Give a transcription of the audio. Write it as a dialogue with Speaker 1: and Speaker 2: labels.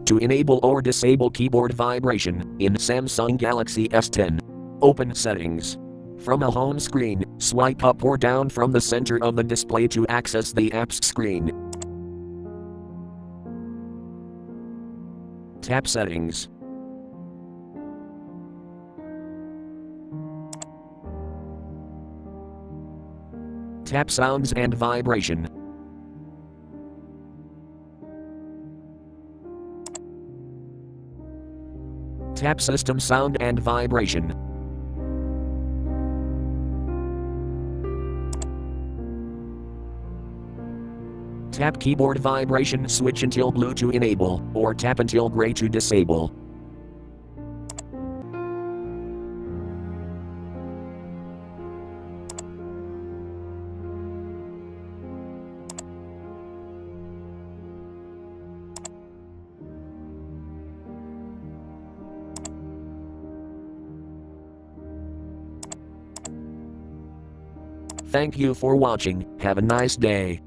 Speaker 1: To enable or disable keyboard vibration in Samsung Galaxy S10. Open Settings. From a home screen, swipe up or down from the center of the display to access the apps screen. Tap Settings. Tap Sounds and Vibration. Tap System Sound and Vibration. Tap Keyboard Vibration switch until blue to enable, or tap until gray to disable. Thank you for watching. Have a nice day.